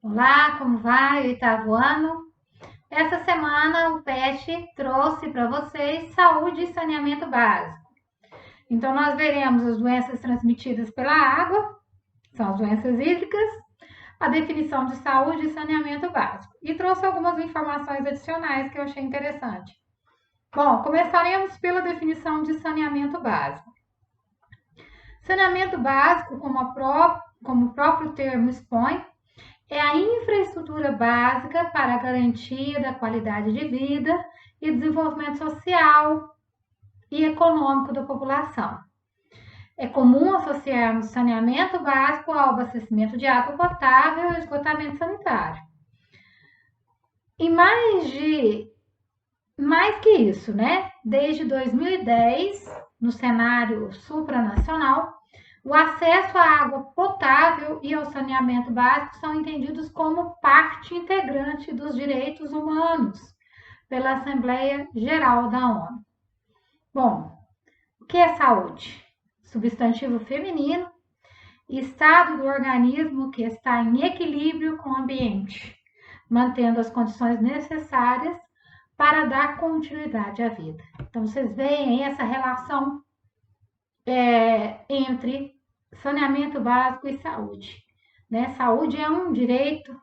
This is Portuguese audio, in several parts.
Olá, como vai? Oitavo ano. Essa semana o PET trouxe para vocês saúde e saneamento básico. Então, nós veremos as doenças transmitidas pela água, são as doenças hídricas, a definição de saúde e saneamento básico. E trouxe algumas informações adicionais que eu achei interessante. Bom, começaremos pela definição de saneamento básico. Saneamento básico, como o próprio termo expõe, é a infraestrutura básica para a garantia da qualidade de vida e desenvolvimento social e econômico da população. É comum associarmos saneamento básico ao abastecimento de água potável e esgotamento sanitário. E mais que isso, né? Desde 2010, no cenário supranacional, o acesso à água potável e ao saneamento básico são entendidos como parte integrante dos direitos humanos pela Assembleia Geral da ONU. Bom, o que é saúde? Substantivo feminino, estado do organismo que está em equilíbrio com o ambiente, mantendo as condições necessárias para dar continuidade à vida. Então, vocês veem essa relação entre saneamento básico e saúde. Né? Saúde é um direito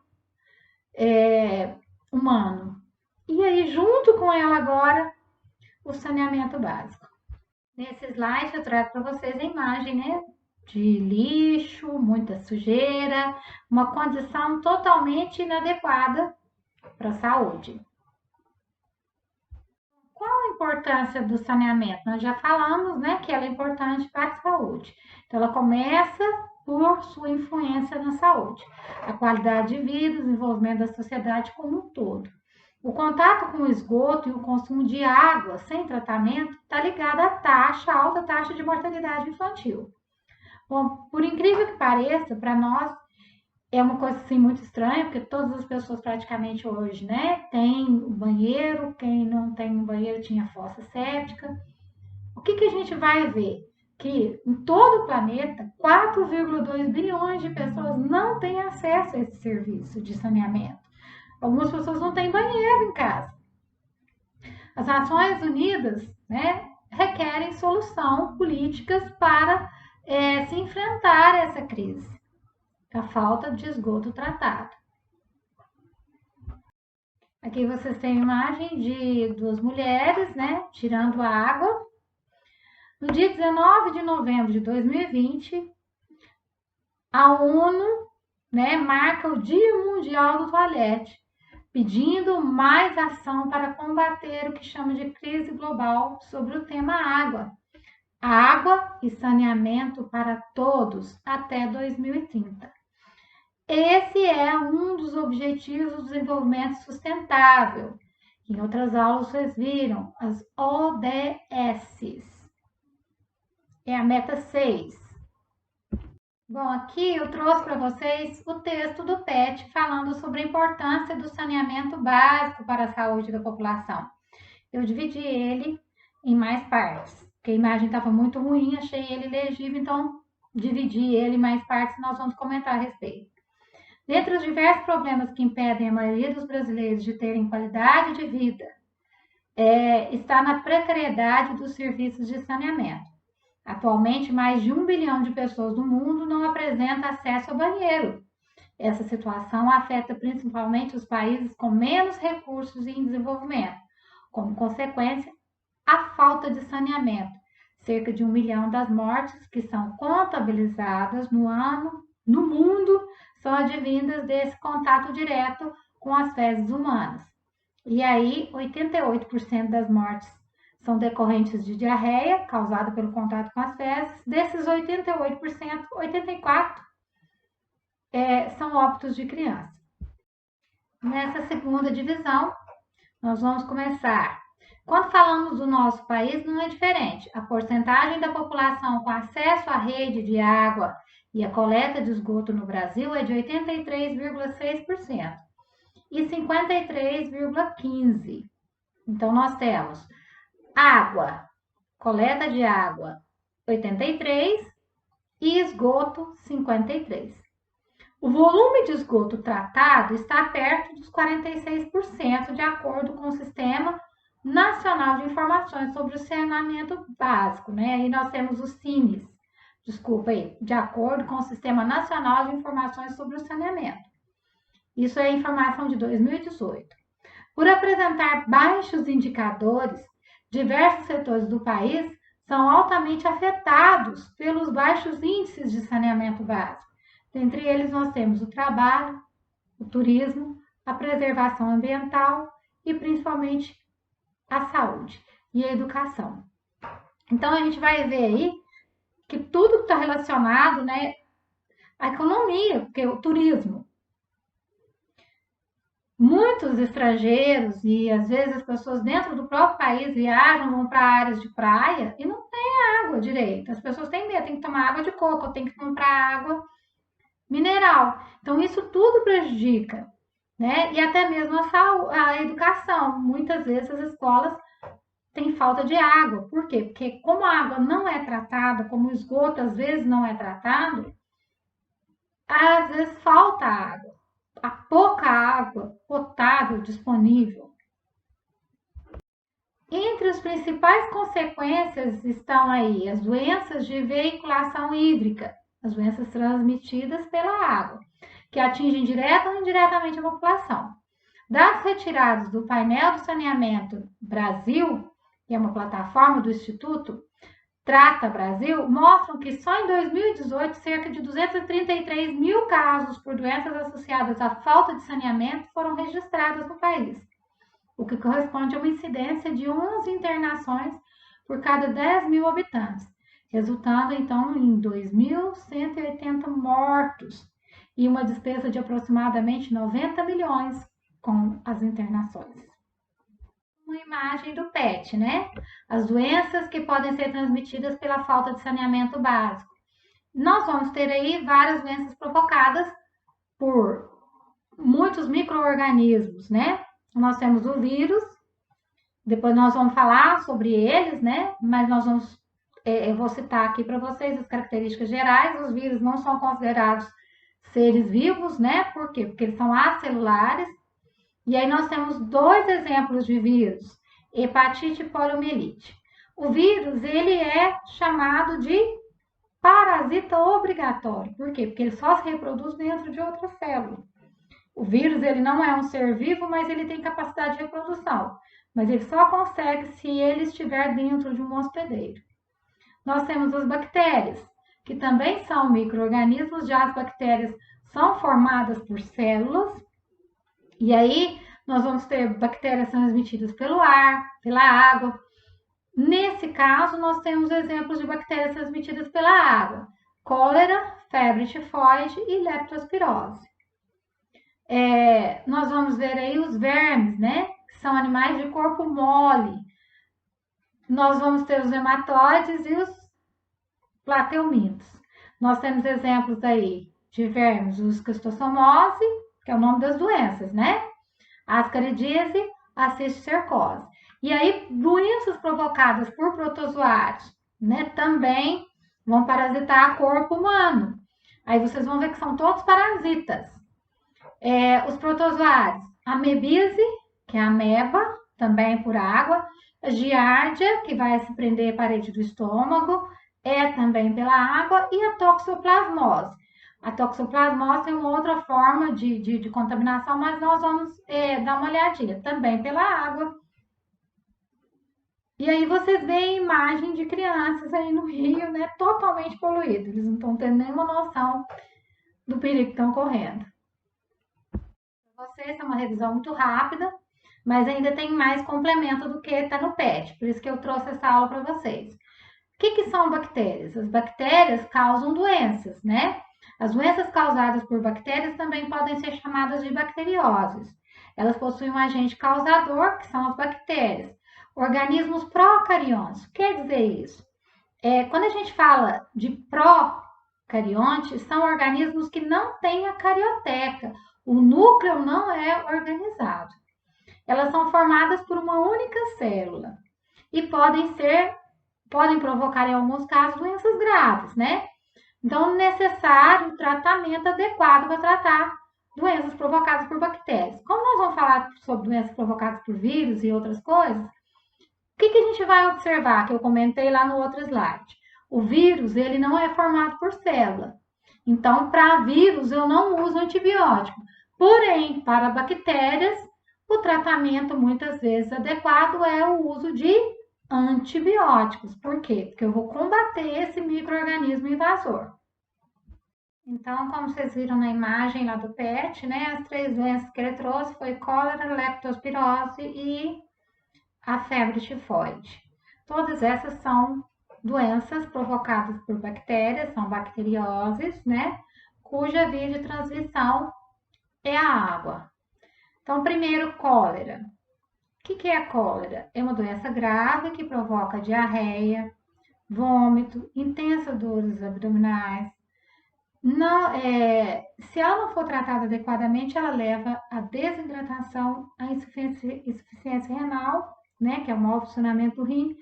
humano. E aí, junto com ela agora, o saneamento básico. Nesse slide eu trago para vocês a imagem, né, de lixo, muita sujeira, uma condição totalmente inadequada para a saúde. Qual a importância do saneamento? Nós já falamos, né, que ela é importante para a saúde. Então, ela começa por sua influência na saúde, a qualidade de vida, o desenvolvimento da sociedade como um todo. O contato com o esgoto e o consumo de água sem tratamento está ligado à alta taxa de mortalidade infantil. Bom, por incrível que pareça, para nós é uma coisa assim muito estranha, porque todas as pessoas praticamente hoje, né, tem banheiro, quem não tem um banheiro tinha fossa séptica. O que a gente vai ver? Que em todo o planeta, 4,2 bilhões de pessoas não têm acesso a esse serviço de saneamento. Algumas pessoas não têm banheiro em casa. As Nações Unidas, né, requerem solução políticas para se enfrentar essa crise, a falta de esgoto tratado. Aqui vocês têm a imagem de duas mulheres, né, tirando a água. No dia 19 de novembro de 2020, a ONU, né, marca o Dia Mundial do Toalete, pedindo mais ação para combater o que chama de crise global sobre o tema água. Água e saneamento para todos até 2030. Esse é um dos objetivos do desenvolvimento sustentável. Em outras aulas vocês viram as ODS. É a meta 6. Bom, aqui eu trouxe para vocês o texto do PET falando sobre a importância do saneamento básico para a saúde da população. Eu dividi ele em mais partes, porque a imagem estava muito ruim, achei ele legível, então dividi ele em mais partes e nós vamos comentar a respeito. Dentre os diversos problemas que impedem a maioria dos brasileiros de terem qualidade de vida, está na precariedade dos serviços de saneamento. Atualmente, mais de 1 bilhão de pessoas no mundo não apresentam acesso ao banheiro. Essa situação afeta principalmente os países com menos recursos e em desenvolvimento. Como consequência, a falta de saneamento. Cerca de 1 milhão das mortes que são contabilizadas no mundo, são advindas desse contato direto com as fezes humanas. E aí, 88% das mortes são decorrentes de diarreia, causada pelo contato com as fezes. Desses 88%, 84% são óbitos de criança. Nessa segunda divisão, nós vamos começar. Quando falamos do nosso país, não é diferente. A porcentagem da população com acesso à rede de água e a coleta de esgoto no Brasil é de 83,6% e 53,15%. Então, nós temos água, coleta de água 83% e esgoto 53%. O volume de esgoto tratado está perto dos 46%, de acordo com o Sistema Nacional de Informações sobre o Saneamento Básico, né? Aí nós temos os SINES, desculpa aí, de acordo com o Sistema Nacional de Informações sobre o Saneamento. Isso é informação de 2018. Por apresentar baixos indicadores, diversos setores do país são altamente afetados pelos baixos índices de saneamento básico. Dentre eles, nós temos o trabalho, o turismo, a preservação ambiental e principalmente a saúde e a educação. Então, a gente vai ver aí que tudo está relacionado, né, à economia, porque o turismo. Muitos estrangeiros e às vezes as pessoas dentro do próprio país viajam, vão para áreas de praia e não tem água direito. As pessoas têm medo, tem que tomar água de coco, tem que comprar água mineral. Então, isso tudo prejudica, né? E até mesmo a educação. Muitas vezes as escolas têm falta de água. Por quê? Porque como a água não é tratada, como o esgoto às vezes não é tratado, às vezes falta água. Há pouca água potável disponível. Entre as principais consequências estão aí as doenças de veiculação hídrica, as doenças transmitidas pela água, que atingem direta ou indiretamente a população. Dados retirados do painel do Saneamento Brasil, que é uma plataforma do Instituto Trata Brasil, mostram que só em 2018 cerca de 233 mil casos por doenças associadas à falta de saneamento foram registrados no país, o que corresponde a uma incidência de 11 internações por cada 10 mil habitantes, resultando então em 2.180 mortos e uma despesa de aproximadamente 90 milhões com as internações. Uma imagem do PET, né? As doenças que podem ser transmitidas pela falta de saneamento básico. Nós vamos ter aí várias doenças provocadas por muitos micro-organismos, né? Nós temos o vírus, depois nós vamos falar sobre eles, né? Mas nós vamos, eu vou citar aqui para vocês as características gerais. Os vírus não são considerados seres vivos, né? Por quê? Porque eles são acelulares. E aí nós temos dois exemplos de vírus, hepatite e poliomielite. O vírus, ele é chamado de parasita obrigatório. Por quê? Porque ele só se reproduz dentro de outra célula. O vírus, ele não é um ser vivo, mas ele tem capacidade de reprodução. Mas ele só consegue se ele estiver dentro de um hospedeiro. Nós temos as bactérias, que também são micro-organismos, já as bactérias são formadas por células. E aí, nós vamos ter bactérias transmitidas pelo ar, pela água. Nesse caso, nós temos exemplos de bactérias transmitidas pela água: cólera, febre tifoide e leptospirose. Nós vamos ver aí os vermes, né? Que são animais de corpo mole. Nós vamos ter os hematóides e os plateumintos. Nós temos exemplos aí de vermes, os esquistossomose, que é o nome das doenças, né? Ascaridíase, a cisticercose. E aí, doenças provocadas por protozoários, né, também vão parasitar o corpo humano. Aí vocês vão ver que são todos parasitas. Os protozoários, amebise, que é a ameba, também por água, a giardia, que vai se prender à parede do estômago, é também pela água, e a toxoplasmose. A toxoplasmose é uma outra forma de contaminação, mas nós vamos dar uma olhadinha, também pela água. E aí vocês veem a imagem de crianças aí no rio, né, totalmente poluídos. Eles não estão tendo nenhuma noção do perigo que estão correndo. Vocês é uma revisão muito rápida, mas ainda tem mais complemento do que está no PET, por isso que eu trouxe essa aula para vocês. O que são bactérias? As bactérias causam doenças, né? As doenças causadas por bactérias também podem ser chamadas de bacterioses. Elas possuem um agente causador, que são as bactérias. Organismos procariontes. O que quer dizer isso? Quando a gente fala de procariontes, são organismos que não têm a carioteca. O núcleo não é organizado. Elas são formadas por uma única célula e podem provocar, em alguns casos, doenças graves, né? Então, necessário tratamento adequado para tratar doenças provocadas por bactérias. Como nós vamos falar sobre doenças provocadas por vírus e outras coisas, o que a gente vai observar, que eu comentei lá no outro slide? O vírus, ele não é formado por célula. Então, para vírus, eu não uso antibiótico. Porém, para bactérias, o tratamento muitas vezes adequado é o uso de antibióticos. Por quê? Porque eu vou combater esse micro-organismo invasor. Então, como vocês viram na imagem lá do PET, né, as 3 doenças que ele trouxe foi cólera, leptospirose e a febre tifoide. Todas essas são doenças provocadas por bactérias, são bacterioses, né, cuja via de transmissão é a água. Então, primeiro, cólera. O que é a cólera? É uma doença grave que provoca diarreia, vômito, intensas dores abdominais. Não, se ela não for tratada adequadamente, ela leva à desidratação, à insuficiência renal, né, que é o mau funcionamento do rim,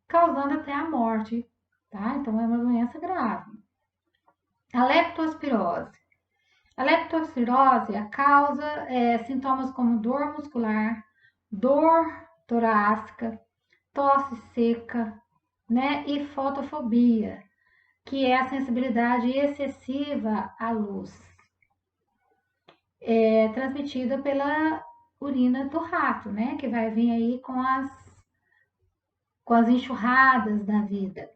causando até a morte, tá? Então, é uma doença grave. A leptospirose. A leptospirose causa sintomas como dor muscular, dor torácica, tosse seca, né, e fotofobia, que é a sensibilidade excessiva à luz, transmitida pela urina do rato, né, que vai vir aí com as enxurradas da vida.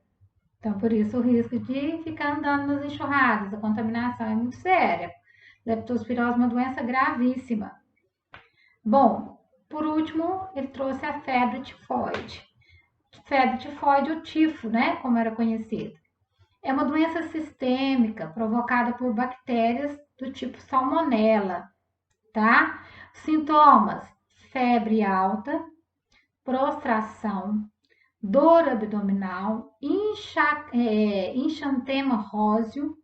Então, por isso o risco de ficar andando nas enxurradas, a contaminação é muito séria. Leptospirose é uma doença gravíssima. Bom, por último, ele trouxe a febre tifoide. Febre tifoide, o tifo, né, como era conhecido. É uma doença sistêmica provocada por bactérias do tipo salmonella, tá? Sintomas: febre alta, prostração, dor abdominal, enxantema róseo.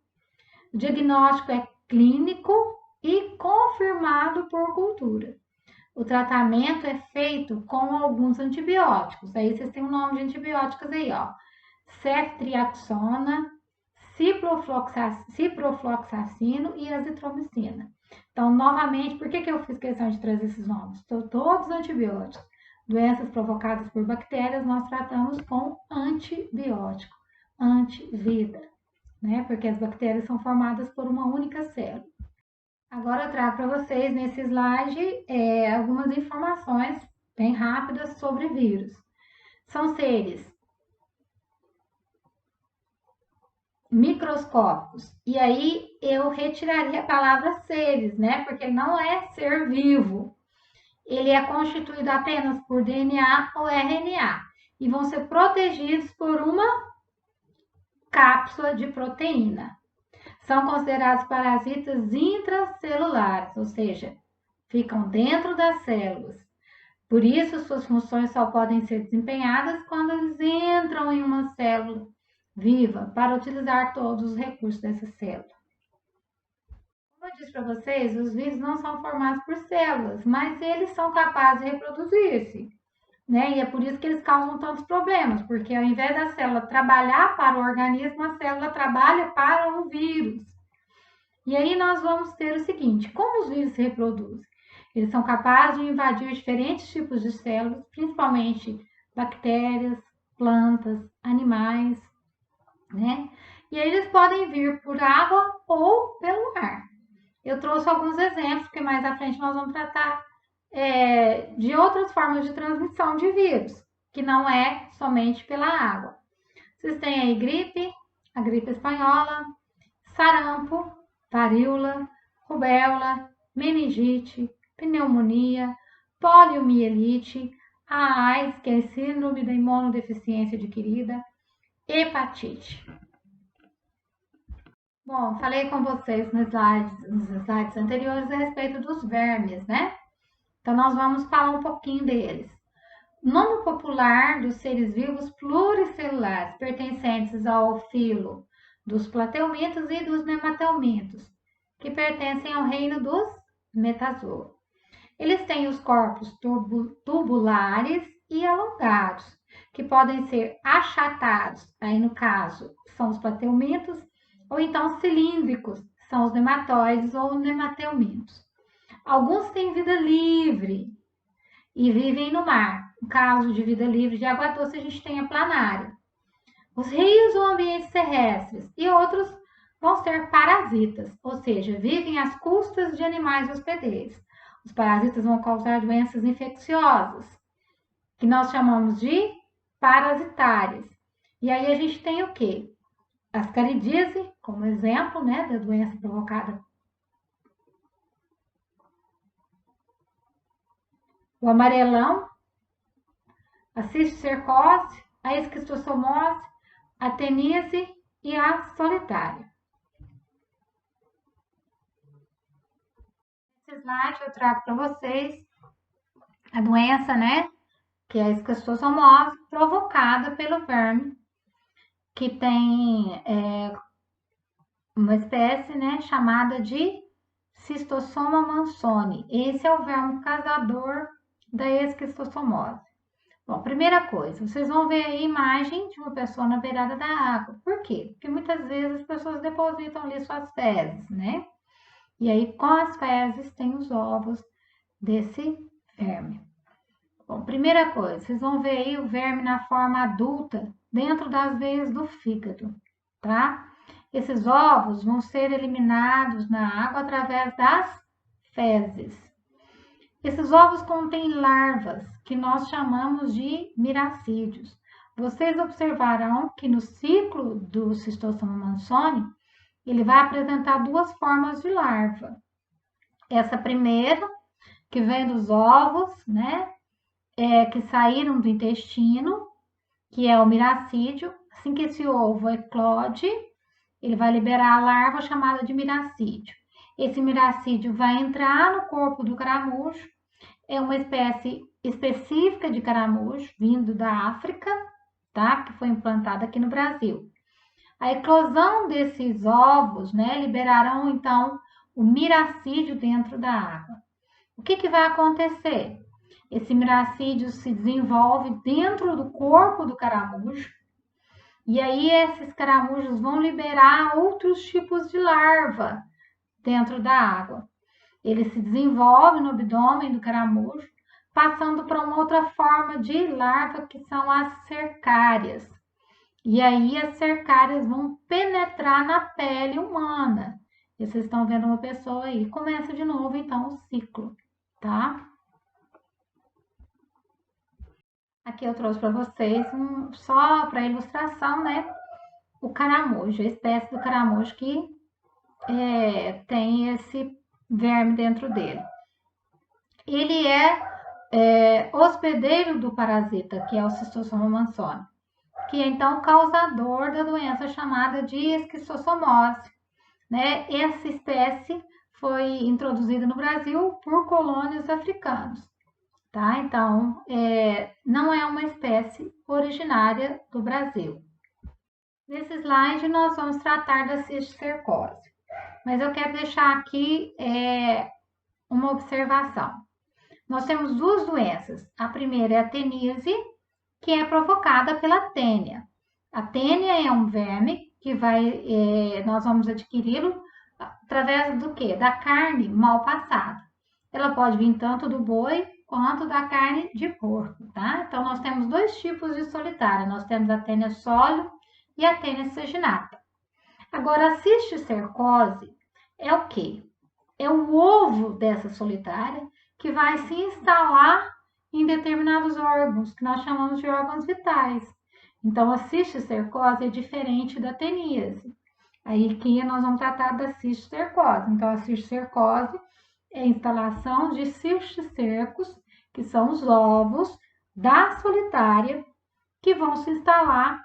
O diagnóstico é clínico e confirmado por cultura. O tratamento é feito com alguns antibióticos. Aí vocês têm o nome de antibióticos aí, ó. Ceftriaxona, ciprofloxacino e azitromicina. Então, novamente, por que eu fiz questão de trazer esses nomes? Todos antibióticos. Doenças provocadas por bactérias, nós tratamos com antibiótico, antivida, né? Porque as bactérias são formadas por uma única célula. Agora eu trago para vocês nesse slide algumas informações bem rápidas sobre vírus. São seres microscópicos. E aí eu retiraria a palavra seres, né? Porque não é ser vivo. Ele é constituído apenas por DNA ou RNA e vão ser protegidos por uma cápsula de proteína. São considerados parasitas intracelulares, ou seja, ficam dentro das células. Por isso, suas funções só podem ser desempenhadas quando eles entram em uma célula viva para utilizar todos os recursos dessa célula. Como eu disse para vocês, os vírus não são formados por células, mas eles são capazes de reproduzir-se, né? E é por isso que eles causam tantos problemas, porque ao invés da célula trabalhar para o organismo, a célula trabalha para o vírus. E aí nós vamos ter o seguinte: como os vírus se reproduzem? Eles são capazes de invadir diferentes tipos de células, principalmente bactérias, plantas, animais, né? E aí eles podem vir por água ou pelo ar. Eu trouxe alguns exemplos, porque mais à frente nós vamos tratar de outras formas de transmissão de vírus, que não é somente pela água. Vocês têm aí gripe, a gripe espanhola, sarampo, varíola, rubéola, meningite, pneumonia, poliomielite, a AIDS, que é a síndrome da imunodeficiência adquirida, hepatite. Bom, falei com vocês nos slides anteriores a respeito dos vermes, né? Então, nós vamos falar um pouquinho deles. Nome popular dos seres vivos pluricelulares, pertencentes ao filo dos plateumintos e dos nemateumintos, que pertencem ao reino dos metazoa. Eles têm os corpos tubulares e alongados, que podem ser achatados, aí no caso são os plateumintos, ou então cilíndricos, são os nematóides ou nemateuminos. Alguns têm vida livre e vivem no mar. No caso de vida livre de água doce, a gente tem a planária. Os rios ou ambientes terrestres e outros vão ser parasitas, ou seja, vivem às custas de animais hospedeiros. Os parasitas vão causar doenças infecciosas, que nós chamamos de parasitárias. E aí a gente tem o quê? As caridíase, como exemplo, né, da doença provocada. O amarelão, a cisticercose, a esquistossomose, a teníase e a solitária. Nesse slide eu trago para vocês a doença, né, que é a esquistossomose, provocada pelo verme, que tem uma espécie, né, chamada de Cistossoma mansoni. Esse é o verme causador da esquistossomose. Bom, primeira coisa, vocês vão ver a imagem de uma pessoa na beirada da água. Por quê? Porque muitas vezes as pessoas depositam ali suas fezes, né? E aí, com as fezes, tem os ovos desse verme. Bom, primeira coisa, vocês vão ver aí o verme na forma adulta dentro das veias do fígado, tá? Esses ovos vão ser eliminados na água através das fezes. Esses ovos contêm larvas, que nós chamamos de miracídios. Vocês observarão que no ciclo do Cistossoma mansoni, ele vai apresentar duas formas de larva. Essa primeira, que vem dos ovos, né, que saíram do intestino, que é o miracídio. Assim que esse ovo eclode, ele vai liberar a larva chamada de miracídio. Esse miracídio vai entrar no corpo do caramujo, é uma espécie específica de caramujo, vindo da África, tá? Que foi implantada aqui no Brasil. A eclosão desses ovos, né, liberarão então o miracídio dentro da água. O que, que vai acontecer? Esse miracídio se desenvolve dentro do corpo do caramujo, e aí esses caramujos vão liberar outros tipos de larva dentro da água. Ele se desenvolve no abdômen do caramujo, passando para uma outra forma de larva, que são as cercárias. E aí as cercárias vão penetrar na pele humana. E vocês estão vendo uma pessoa aí. Começa de novo, então, o ciclo, tá? Aqui eu trouxe para vocês, só para ilustração, né? O caramujo, a espécie do caramujo que tem esse verme dentro dele. Ele é hospedeiro do parasita, que é o Cistossoma mansoni, que é então causador da doença chamada de esquistossomose, né? Essa espécie foi introduzida no Brasil por colônios africanos, tá? Então, não é uma espécie originária do Brasil. Nesse slide, nós vamos tratar da cisticercose, mas eu quero deixar aqui uma observação. Nós temos duas doenças. A primeira é a teníase, que é provocada pela tênia. A tênia é um verme que nós vamos adquiri-lo através do quê? Da carne mal passada. Ela pode vir tanto do boi quanto da carne de porco, tá? Então, nós temos dois tipos de solitária. Nós temos a tênia sólio e a tênia saginata. Agora, a cisticercose é o quê? É o ovo dessa solitária que vai se instalar em determinados órgãos, que nós chamamos de órgãos vitais. Então, a cisticercose é diferente da teníase. Aí aqui nós vamos tratar da cisticercose. Então, a cisticercose é a instalação de cisticercos, que são os ovos da solitária, que vão se instalar,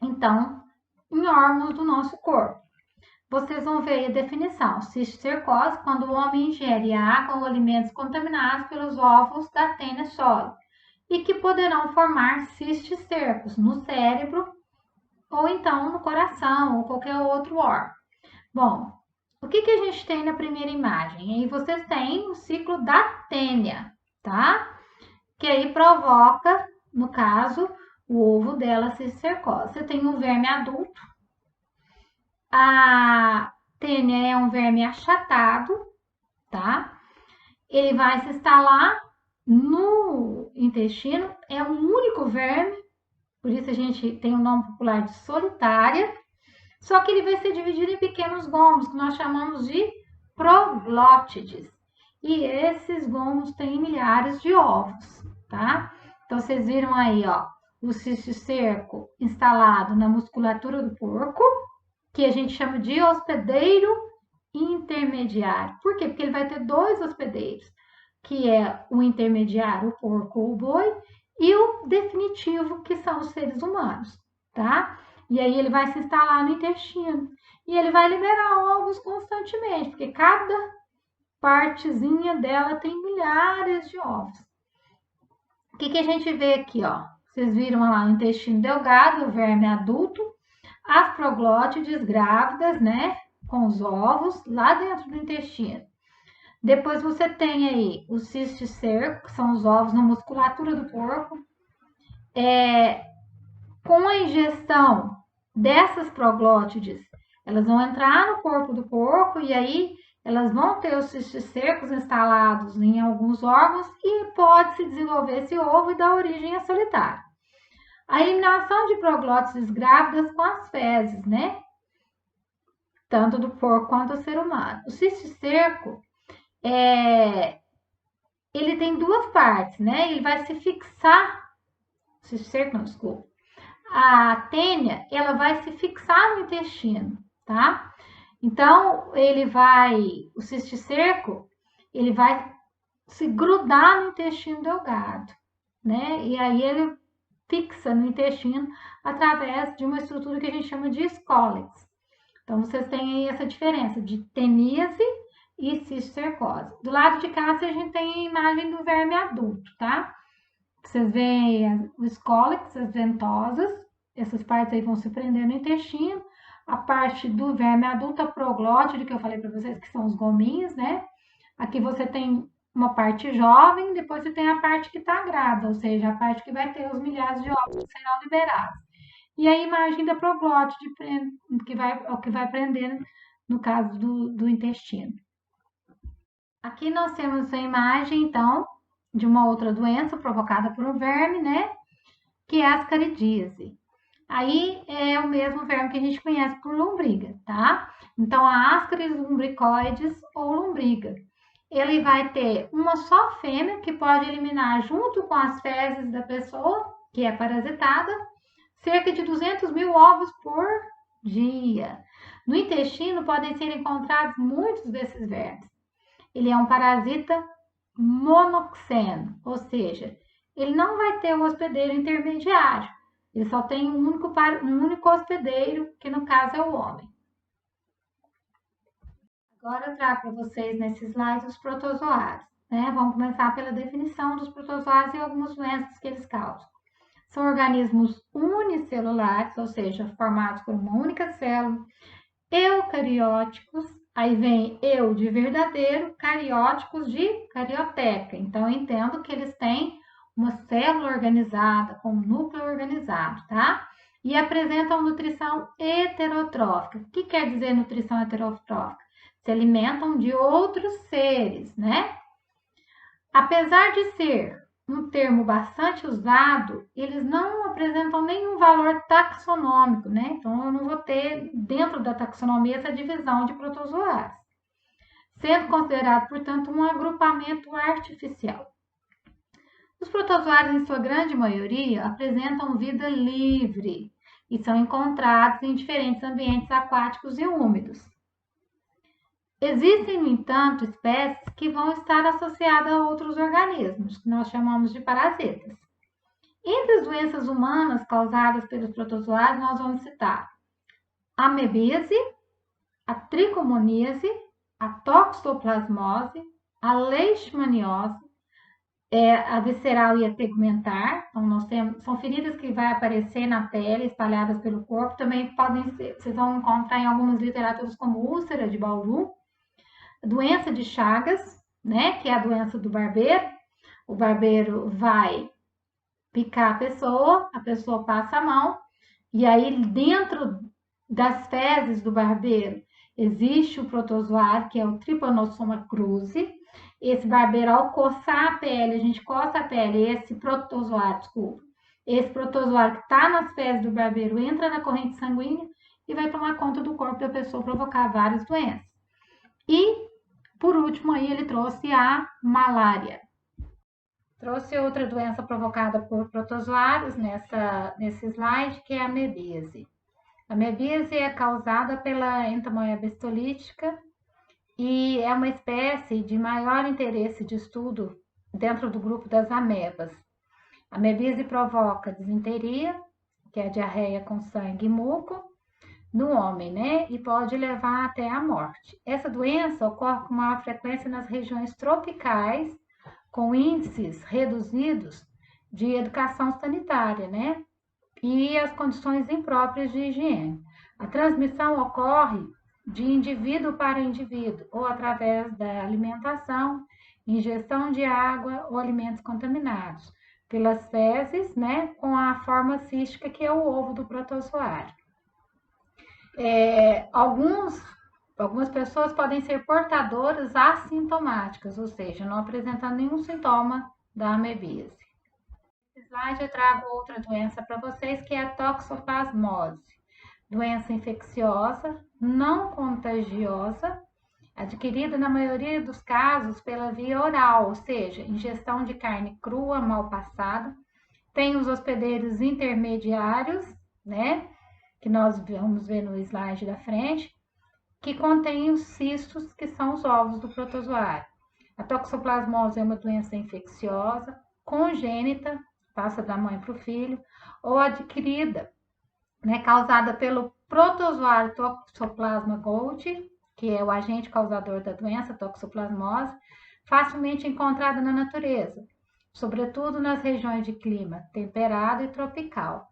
então, em órgãos do nosso corpo. Vocês vão ver a definição. Cisticercose, quando o homem ingere água ou alimentos contaminados pelos ovos da tênia sólida, e que poderão formar cisticercos no cérebro, ou então no coração, ou qualquer outro órgão. Bom, o que a gente tem na primeira imagem? Aí vocês têm o ciclo da tênia, tá? Que aí provoca, no caso, o ovo dela cisticercose. Você tem um verme adulto, A tênia é um verme achatado, tá? Ele vai se instalar no intestino, é um único verme, por isso a gente tem o nome popular de solitária, só que ele vai ser dividido em pequenos gomos, que nós chamamos de proglótides. E esses gomos têm milhares de ovos, tá? Então, vocês viram aí, ó, o cisticerco instalado na musculatura do porco, que a gente chama de hospedeiro intermediário. Por quê? Porque ele vai ter dois hospedeiros, que é o intermediário, o porco ou o boi, e o definitivo, que são os seres humanos, tá? E aí ele vai se instalar no intestino. E ele vai liberar ovos constantemente, porque cada partezinha dela tem milhares de ovos. O que a gente vê aqui, ó? Vocês viram lá o intestino delgado, o verme adulto, as proglótides grávidas, né? Com os ovos lá dentro do intestino. Depois você tem aí o cisticerco, que são os ovos na musculatura do porco. Com a ingestão dessas proglótides, elas vão entrar no corpo do porco e aí elas vão ter os cisticercos instalados em alguns órgãos e pode se desenvolver esse ovo e dar origem a solitário. A eliminação de proglótides grávidas com as fezes, né? Tanto do porco quanto do ser humano. O cisticerco, ele tem duas partes, né? Ele vai se fixar, cisticerco não, desculpa. A tênia, ela vai se fixar no intestino, tá? Então, o cisticerco, ele vai se grudar no intestino delgado, né? E aí ele fixa no intestino através de uma estrutura que a gente chama de escólex. Então, vocês têm aí essa diferença de teníase e cisticercose. Do lado de cá, a gente tem a imagem do verme adulto, tá? Vocês veem o escólex, as ventosas, essas partes aí vão se prender no intestino. A parte do verme adulto, a proglótide, que eu falei para vocês, que são os gominhos, né? Aqui você tem uma parte jovem, depois você tem a parte que está grávida, ou seja, a parte que vai ter os milhares de ovos que serão liberados. E a imagem da proglótide, que vai prender, no caso do intestino. Aqui nós temos a imagem, então, de uma outra doença provocada por um verme, né? Que é a ascaridíase. Aí é o mesmo verme que a gente conhece por lombriga, tá? Então, a Ascaris lumbricoides ou lombriga. Ele vai ter uma só fêmea que pode eliminar, junto com as fezes da pessoa, que é parasitada, cerca de 200 mil ovos por dia. No intestino podem ser encontrados muitos desses vermes. Ele é um parasita monoxeno, ou seja, ele não vai ter um hospedeiro intermediário. Ele só tem um único hospedeiro, que no caso é o homem. Agora eu trago para vocês nesse slide os protozoários, né? Vamos começar pela definição dos protozoários e algumas doenças que eles causam. São organismos unicelulares, ou seja, formados por uma única célula, eucarióticos, aí vem eu de verdadeiro, carióticos de carioteca. Então, eu entendo que eles têm uma célula organizada, com um núcleo organizado, tá? E apresentam nutrição heterotrófica. O que quer dizer nutrição heterotrófica? Se alimentam de outros seres, né? Apesar de ser um termo bastante usado, eles não apresentam nenhum valor taxonômico, né? Então, eu não vou ter dentro da taxonomia essa divisão de protozoários, sendo considerado, portanto, um agrupamento artificial. Os protozoários, em sua grande maioria, apresentam vida livre e são encontrados em diferentes ambientes aquáticos e úmidos. Existem, no entanto, espécies que vão estar associadas a outros organismos, que nós chamamos de parasitas. Entre as doenças humanas causadas pelos protozoários, nós vamos citar a amebíase, a tricomoníase, a toxoplasmose, a leishmaniose, a visceral e a tegumentar. Então, nós temos, são feridas que vai aparecer na pele, espalhadas pelo corpo. Também podem ser, vocês vão encontrar em algumas literaturas como úlcera de Bauru, doença de Chagas, né, que é a doença do barbeiro. O barbeiro vai picar a pessoa passa a mão, e aí dentro das fezes do barbeiro existe o protozoário, que é o Trypanosoma cruzi. Esse barbeiro, ao coçar a pele, a gente coça a pele, esse protozoário, desculpa, esse protozoário que está nas fezes do barbeiro entra na corrente sanguínea e vai tomar conta do corpo da pessoa, provocar várias doenças. E, por último, aí ele trouxe a malária. Trouxe outra doença provocada por protozoários nesse slide, que é a amebíase. A amebíase é causada pela entamoeba histolítica e é uma espécie de maior interesse de estudo dentro do grupo das amebas. A amebíase provoca disenteria, que é a diarreia com sangue e muco, no homem, né? E pode levar até a morte. Essa doença ocorre com maior frequência nas regiões tropicais, com índices reduzidos de educação sanitária, né? E as condições impróprias de higiene. A transmissão ocorre de indivíduo para indivíduo, ou através da alimentação, ingestão de água ou alimentos contaminados, pelas fezes, né, com a forma cística, que é o ovo do protozoário. Algumas pessoas podem ser portadoras assintomáticas, ou seja, não apresentando nenhum sintoma da amebíase. Nesse slide eu trago outra doença para vocês, que é a toxoplasmose. Doença infecciosa, não contagiosa, adquirida na maioria dos casos pela via oral, ou seja, ingestão de carne crua mal passada. Tem os hospedeiros intermediários, né, que nós vamos ver no slide da frente, que contém os cistos, que são os ovos do protozoário. A toxoplasmose é uma doença infecciosa, congênita, passa da mãe para o filho, ou adquirida, né, causada pelo protozoário Toxoplasma goldii, que é o agente causador da doença, toxoplasmose, facilmente encontrada na natureza, sobretudo nas regiões de clima temperado e tropical.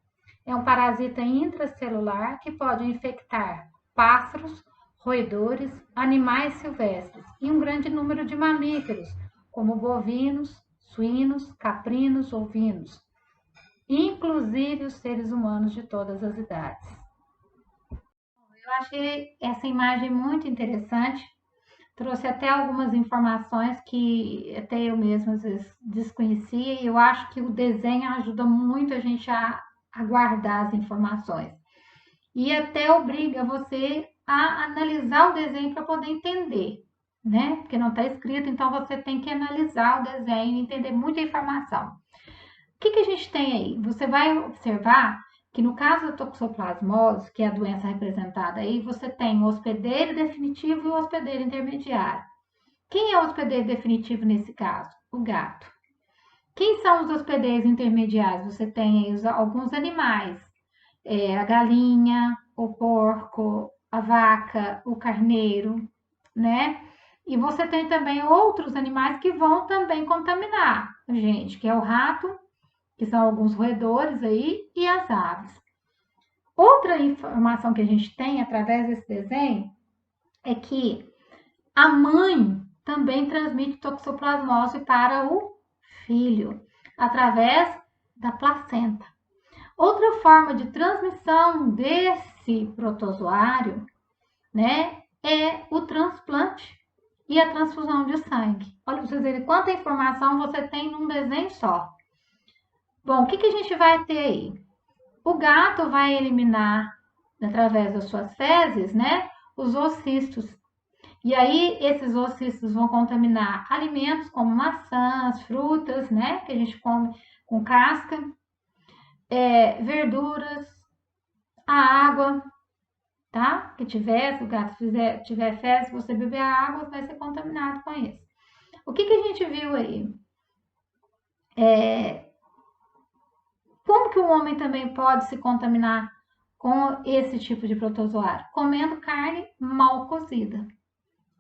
É um parasita intracelular que pode infectar pássaros, roedores, animais silvestres e um grande número de mamíferos, como bovinos, suínos, caprinos, ovinos, inclusive os seres humanos de todas as idades. Eu achei essa imagem muito interessante, trouxe até algumas informações que até eu mesma às vezes desconhecia, e eu acho que o desenho ajuda muito a gente a guardar as informações. E até obriga você a analisar o desenho para poder entender, né? Porque não está escrito, então você tem que analisar o desenho e entender muita informação. O que a gente tem aí? Você vai observar que no caso da toxoplasmose, que é a doença representada aí, você tem o hospedeiro definitivo e o hospedeiro intermediário. Quem é o hospedeiro definitivo nesse caso? O gato. Quem são os hospedeiros intermediários? Você tem aí alguns animais, a galinha, o porco, a vaca, o carneiro, né? E você tem também outros animais que vão também contaminar a gente, que é o rato, que são alguns roedores aí, e as aves. Outra informação que a gente tem através desse desenho é que a mãe também transmite toxoplasmose para o filho, através da placenta. Outra forma de transmissão desse protozoário, né, é o transplante e a transfusão de sangue. Olha para vocês verem quanta informação você tem num desenho só. Bom, o que a gente vai ter aí? O gato vai eliminar, através das suas fezes, né, os oocistos. E aí, esses oocistos vão contaminar alimentos como maçãs, frutas, né, que a gente come com casca, verduras, a água, tá? Que tiver, se o gato tiver fezes, você beber a água, vai ser contaminado com isso. O que a gente viu aí? Como que o homem também pode se contaminar com esse tipo de protozoário? Comendo carne mal cozida.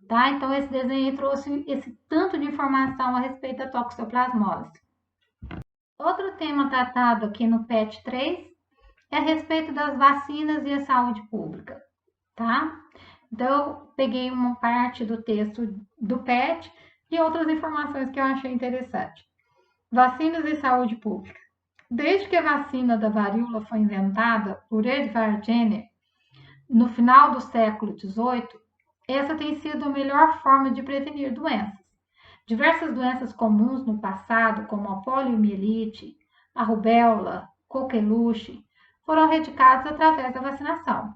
Tá? Então, esse desenho trouxe esse tanto de informação a respeito da toxoplasmose. Outro tema tratado aqui no PET 3 é a respeito das vacinas e a saúde pública, tá? Então, eu peguei uma parte do texto do PET e outras informações que eu achei interessante. Vacinas e saúde pública. Desde que a vacina da varíola foi inventada por Edward Jenner, no final do século XVIII, essa tem sido a melhor forma de prevenir doenças. Diversas doenças comuns no passado, como a poliomielite, a rubéola, coqueluche, foram erradicadas através da vacinação.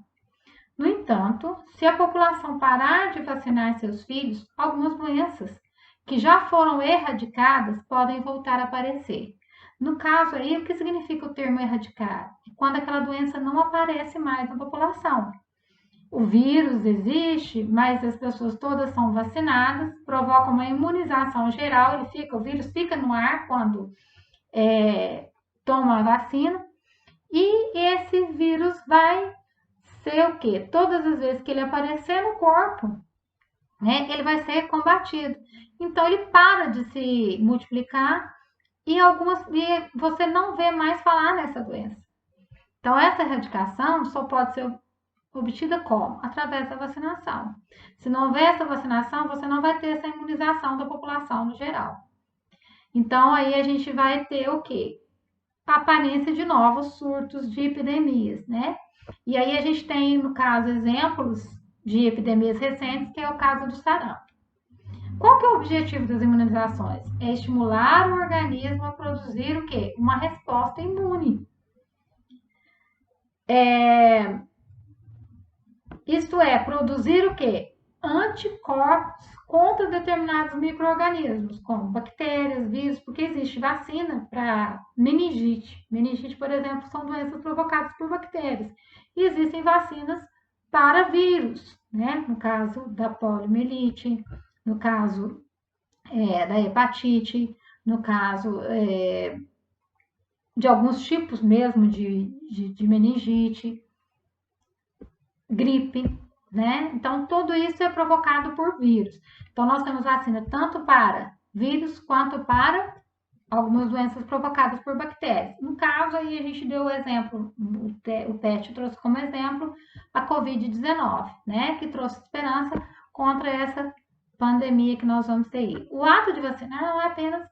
No entanto, se a população parar de vacinar seus filhos, algumas doenças que já foram erradicadas podem voltar a aparecer. No caso aí, o que significa o termo erradicar? É quando aquela doença não aparece mais na população. O vírus existe, mas as pessoas todas são vacinadas, provoca uma imunização geral, o vírus fica no ar quando toma a vacina, e esse vírus vai ser o quê? Todas as vezes que ele aparecer no corpo, né, ele vai ser combatido. Então ele para de se multiplicar e você não vê mais falar nessa doença. Então essa erradicação só pode ser obtida como? Através da vacinação. Se não houver essa vacinação, você não vai ter essa imunização da população no geral. Então aí a gente vai ter o quê? A aparência de novos surtos de epidemias, né? E aí a gente tem, no caso, exemplos de epidemias recentes, que é o caso do sarampo. Qual que é o objetivo das imunizações? É estimular o organismo a produzir o quê? Uma resposta imune. Isto é, produzir o quê? Anticorpos contra determinados micro-organismos, como bactérias, vírus, porque existe vacina para meningite. Meningite, por exemplo, são doenças provocadas por bactérias. E existem vacinas para vírus, né? No caso da poliomielite, no caso da hepatite, no caso de alguns tipos mesmo de meningite, gripe, né? Então, tudo isso é provocado por vírus. Então, nós temos vacina tanto para vírus quanto para algumas doenças provocadas por bactérias. No caso, aí a gente deu o exemplo, o PET trouxe como exemplo a Covid-19, né? Que trouxe esperança contra essa pandemia que nós vamos ter aí. O ato de vacinar não é apenas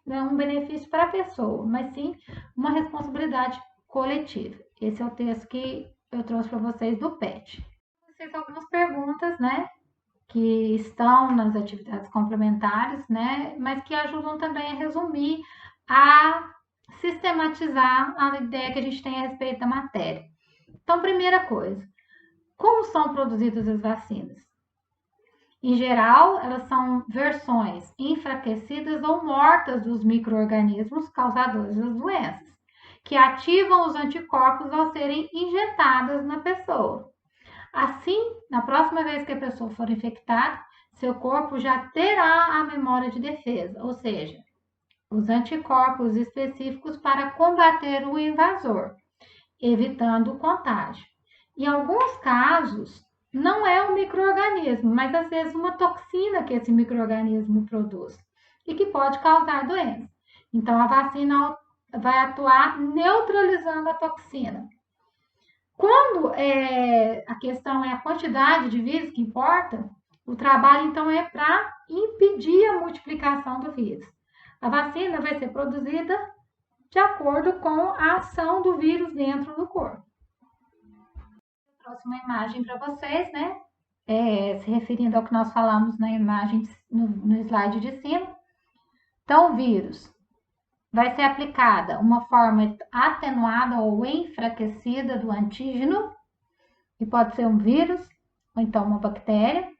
um benefício para a pessoa, mas sim uma responsabilidade coletiva. Esse é o texto que eu trouxe para vocês do PET. Vocês algumas perguntas, né, que estão nas atividades complementares, né, mas que ajudam também a resumir, a sistematizar a ideia que a gente tem a respeito da matéria. Então, primeira coisa, como são produzidas as vacinas? Em geral, elas são versões enfraquecidas ou mortas dos micro-organismos causadores das doenças, que ativam os anticorpos ao serem injetadas na pessoa. Assim, na próxima vez que a pessoa for infectada, seu corpo já terá a memória de defesa, ou seja, os anticorpos específicos para combater o invasor, evitando o contágio. Em alguns casos, não é um micro-organismo, mas às vezes uma toxina que esse micro-organismo produz e que pode causar doença. Então, a vacina vai atuar neutralizando a toxina. Quando a questão é a quantidade de vírus que importa, o trabalho então é para impedir a multiplicação do vírus. A vacina vai ser produzida de acordo com a ação do vírus dentro do corpo. Eu trouxe uma imagem para vocês, né? Se referindo ao que nós falamos na imagem no slide de cima. Então, o vírus vai ser aplicada uma forma atenuada ou enfraquecida do antígeno, que pode ser um vírus ou então uma bactéria.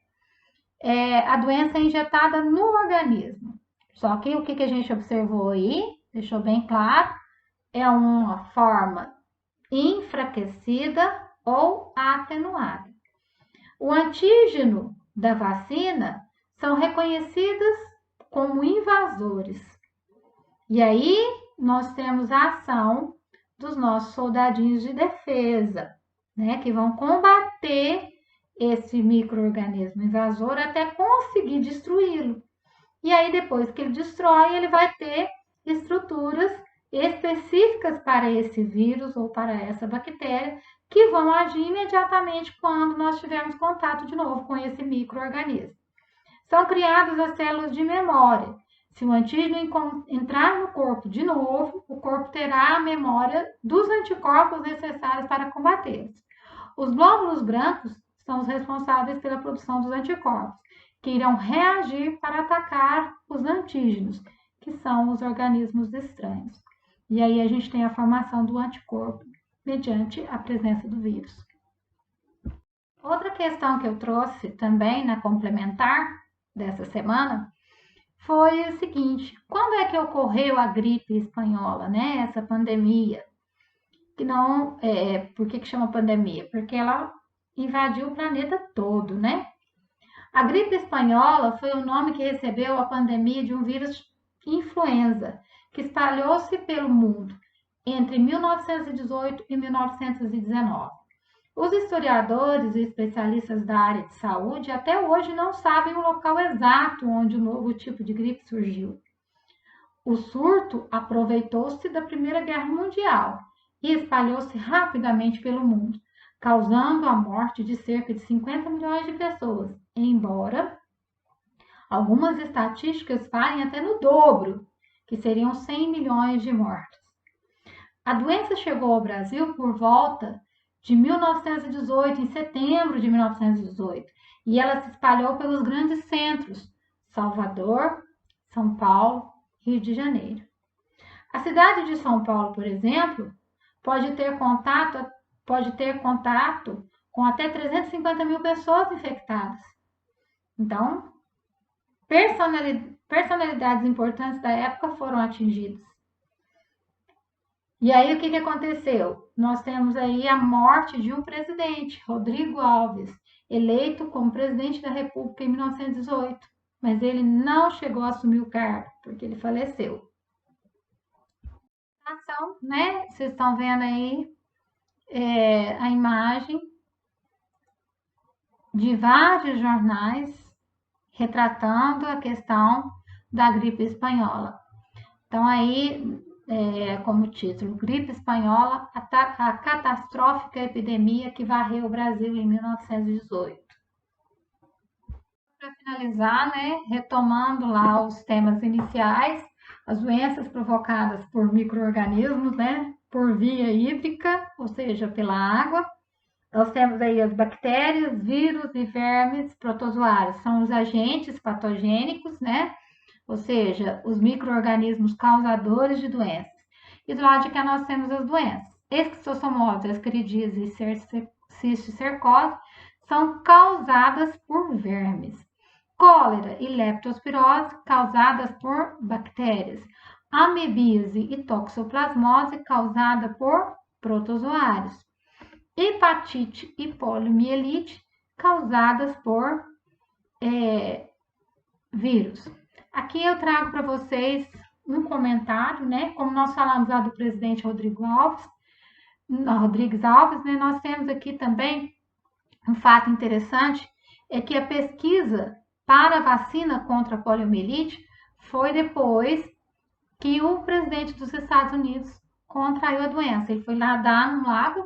A doença é injetada no organismo. Só que o que a gente observou aí, deixou bem claro, é uma forma enfraquecida ou atenuada. O antígeno da vacina são reconhecidos como invasores. E aí, nós temos a ação dos nossos soldadinhos de defesa, né? Que vão combater esse micro-organismo invasor até conseguir destruí-lo. E aí, depois que ele destrói, ele vai ter estruturas específicas para esse vírus ou para essa bactéria que vão agir imediatamente quando nós tivermos contato de novo com esse micro-organismo. São criadas as células de memória. Se o antígeno entrar no corpo de novo, o corpo terá a memória dos anticorpos necessários para combatê-los. Os glóbulos brancos são os responsáveis pela produção dos anticorpos, que irão reagir para atacar os antígenos, que são os organismos estranhos. E aí a gente tem a formação do anticorpo mediante a presença do vírus. Outra questão que eu trouxe também na complementar dessa semana foi o seguinte: quando é que ocorreu a gripe espanhola, né? Essa pandemia, que não por que chama pandemia? Porque ela invadiu o planeta todo, né? A gripe espanhola foi o nome que recebeu a pandemia de um vírus influenza, que espalhou-se pelo mundo entre 1918 e 1919. Os historiadores e especialistas da área de saúde até hoje não sabem o local exato onde o novo tipo de gripe surgiu. O surto aproveitou-se da Primeira Guerra Mundial e espalhou-se rapidamente pelo mundo, causando a morte de cerca de 50 milhões de pessoas, embora algumas estatísticas falem até no dobro, que seriam 100 milhões de mortos. A doença chegou ao Brasil por volta de 1918, em setembro de 1918, e ela se espalhou pelos grandes centros, Salvador, São Paulo, Rio de Janeiro. A cidade de São Paulo, por exemplo, pode ter contato com até 350 mil pessoas infectadas. Então, personalidades importantes da época foram atingidas. E aí, o que aconteceu? Nós temos aí a morte de um presidente, Rodrigo Alves, eleito como presidente da República em 1918, mas ele não chegou a assumir o cargo, porque ele faleceu. Então, né? Vocês estão vendo aí a imagem de vários jornais retratando a questão da gripe espanhola. Então, aí, como título, Gripe Espanhola, a catastrófica epidemia que varreu o Brasil em 1918. Para finalizar, né, retomando lá os temas iniciais, as doenças provocadas por micro-organismos, né, por via hídrica, ou seja, pela água. Nós temos aí as bactérias, vírus e vermes protozoários, são os agentes patogênicos, né? Ou seja, os micro-organismos causadores de doenças. E do lado de cá nós temos as doenças. Esquistossomose, ascaridise e cisticercose são causadas por vermes. Cólera e leptospirose causadas por bactérias. Amebíase e toxoplasmose causada por protozoários. Hepatite e poliomielite causadas por vírus. Aqui eu trago para vocês um comentário, né? Como nós falamos lá do presidente Rodrigues Alves, né? Nós temos aqui também um fato interessante, é que a pesquisa para a vacina contra a poliomielite foi depois que o presidente dos Estados Unidos contraiu a doença. Ele foi nadar num lago,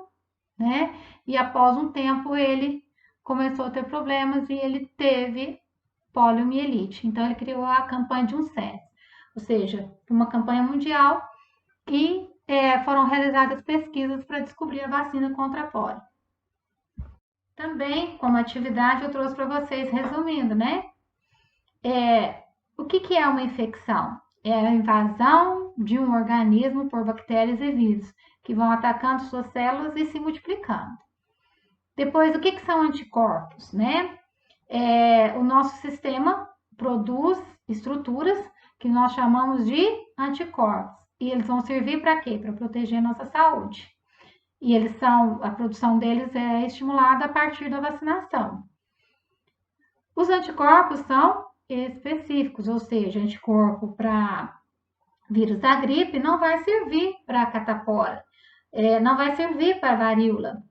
né? E após um tempo ele começou a ter problemas e ele teve poliomielite. Então ele criou a campanha de UNCES, ou seja, uma campanha mundial e foram realizadas pesquisas para descobrir a vacina contra a polio. Também, como atividade, eu trouxe para vocês, resumindo, né? O que é uma infecção? É a invasão de um organismo por bactérias e vírus, que vão atacando suas células e se multiplicando. Depois, o que são anticorpos, né? O nosso sistema produz estruturas que nós chamamos de anticorpos. E eles vão servir para quê? Para proteger nossa saúde. E a produção deles é estimulada a partir da vacinação. Os anticorpos são específicos, ou seja, anticorpo para vírus da gripe não vai servir para catapora, não vai servir para varíola,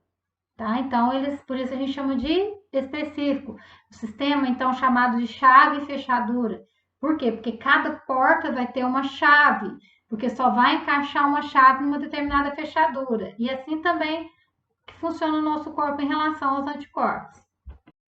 tá? Então, por isso a gente chama de específico. O sistema, então, chamado de chave e fechadura. Por quê? Porque cada porta vai ter uma chave, porque só vai encaixar uma chave numa determinada fechadura. E assim também que funciona o nosso corpo em relação aos anticorpos.